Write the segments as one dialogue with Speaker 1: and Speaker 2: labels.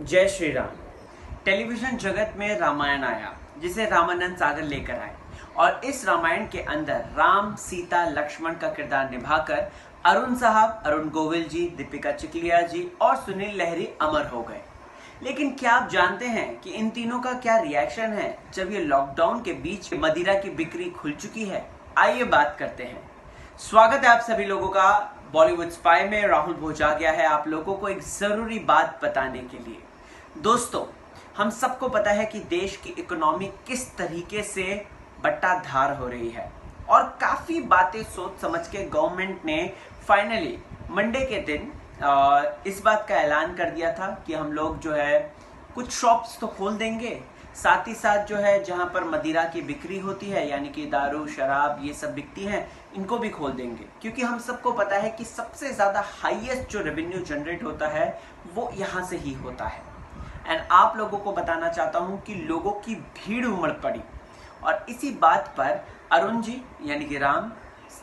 Speaker 1: जय श्री राम। टेलीविजन जगत में रामायण आया जिसे रामानंद सागर लेकर आए और इस रामायण के अंदर राम, सीता, लक्ष्मण का किरदार निभाकर अरुण साहब, अरुण गोविल जी, दीपिका चिखलिया जी और सुनील लहरी अमर हो गए। लेकिन क्या आप जानते हैं कि इन तीनों का क्या रिएक्शन है जब ये लॉकडाउन के बीच मदिरा की बिक्री खुल चुकी है? आइए बात करते हैं। स्वागत है आप सभी लोगों का बॉलीवुड स्पाई में। राहुल भोज आ गया है आप लोगों को एक जरूरी बात बताने के लिए। दोस्तों, हम सबको पता है कि देश की इकोनॉमी किस तरीके से बट्टाधार हो रही है और काफी बातें सोच समझ के गवर्नमेंट ने फाइनली मंडे के दिन इस बात का ऐलान कर दिया था कि हम लोग जो है कुछ शॉप्स तो खोल देंगे, साथ ही साथ जो है जहां पर मदिरा की बिक्री होती है यानी कि दारू, शराब ये सब बिकती हैं, इनको भी खोल देंगे। क्योंकि हम सबको पता है कि सबसे ज्यादा हाईएस्ट जो रेवेन्यू जनरेट होता है वो यहां से ही होता है। एंड आप लोगों को बताना चाहता हूं कि लोगों की भीड़ उमड़ पड़ी और इसी बात पर अरुण जी यानी कि राम,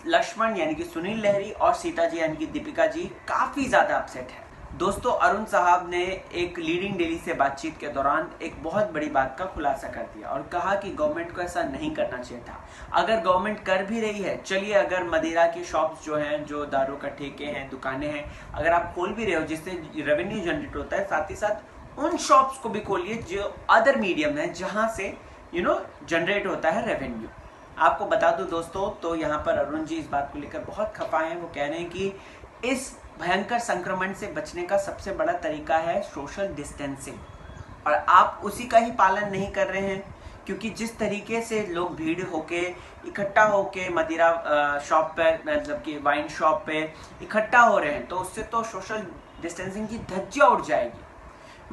Speaker 1: लक्ष्मण यानी कि सुनील लहरी और सीता जी यानी कि दीपिका जी काफी ज्यादा अपसेट है। दोस्तों, अरुण साहब ने एक लीडिंग डेली से बातचीत के दौरान एक बहुत बड़ी बात का खुलासा कर दिया और कहा कि गवर्नमेंट को ऐसा नहीं करना चाहिए था। अगर गवर्नमेंट कर भी रही है, चलिए अगर मदिरा की शॉप्स जो हैं, जो दारू का ठेके हैं, दुकानें हैं, अगर आप खोल भी रहे हो जिससे रेवेन्यू जनरेट होता है, साथ ही साथ उन शॉप्स को भी खोलिए जो अदर मीडियम है जहां से जनरेट होता है रेवेन्यू। आपको बता दूं दोस्तों, तो यहाँ पर अरुण जी इस बात को लेकर बहुत खफा हैं। वो कह रहे हैं कि इस भयंकर संक्रमण से बचने का सबसे बड़ा तरीका है सोशल डिस्टेंसिंग और आप उसी का ही पालन नहीं कर रहे हैं। क्योंकि जिस तरीके से लोग भीड़ होके इकट्ठा होके मदिरा शॉप पे, मतलब कि वाइन शॉप पे इकट्ठा हो रहे हैं, तो उससे तो सोशल डिस्टेंसिंग की धज्जियां उड़ जाएगी।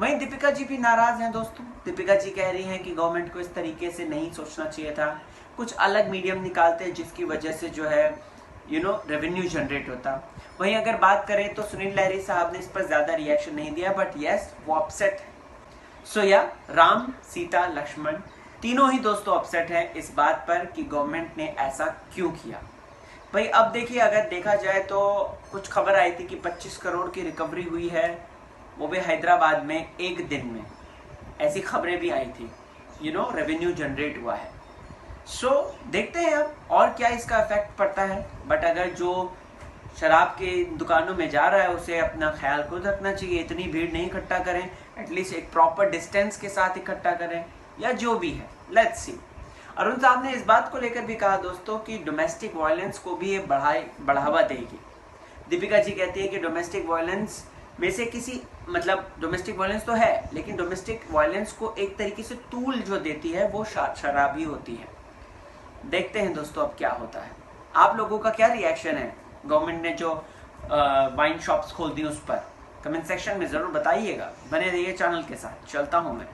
Speaker 1: वहीं दीपिका जी भी नाराज हैं दोस्तों। दीपिका जी कह रही हैं कि गवर्नमेंट को इस तरीके से नहीं सोचना चाहिए था, कुछ अलग मीडियम निकालते हैं जिसकी वजह से जो है रेवेन्यू जनरेट होता। वहीं अगर बात करें तो सुनील लहरी साहब ने इस पर ज्यादा रिएक्शन नहीं दिया, बट यस वो अपसेट है। सो या राम, सीता, लक्ष्मण तीनों ही दोस्तों अपसेट हैं इस बात पर कि गवर्नमेंट ने ऐसा क्यों किया। भाई अब देखिए, अगर देखा जाए तो कुछ खबर आई थी कि 25 करोड़ की रिकवरी हुई है, वो भी हैदराबाद में एक दिन में। ऐसी खबरें भी आई थी, रेवेन्यू जनरेट हुआ है। सो देखते हैं अब और क्या इसका इफेक्ट पड़ता है। बट अगर जो शराब के दुकानों में जा रहा है उसे अपना ख्याल खुद रखना चाहिए। इतनी भीड़ नहीं इकट्ठा करें, एटलीस्ट एक प्रॉपर डिस्टेंस के साथ इकट्ठा करें या जो भी है, लेट्स सी। अरुण साहब ने इस बात को लेकर भी कहा दोस्तों कि डोमेस्टिक वायलेंस को भी ये बढ़ावा देगी। दीपिका जी कहती है कि डोमेस्टिक वायलेंस में से डोमेस्टिक वायलेंस तो है, लेकिन डोमेस्टिक वायलेंस को एक तरीके से टूल जो देती है वो शराब ही होती है। देखते हैं दोस्तों अब क्या होता है। आप लोगों का क्या रिएक्शन है गवर्नमेंट ने जो वाइन शॉप्स खोल दी उस पर? कमेंट सेक्शन में जरूर बताइएगा। बने रहिए चैनल के साथ। चलता हूं मैं।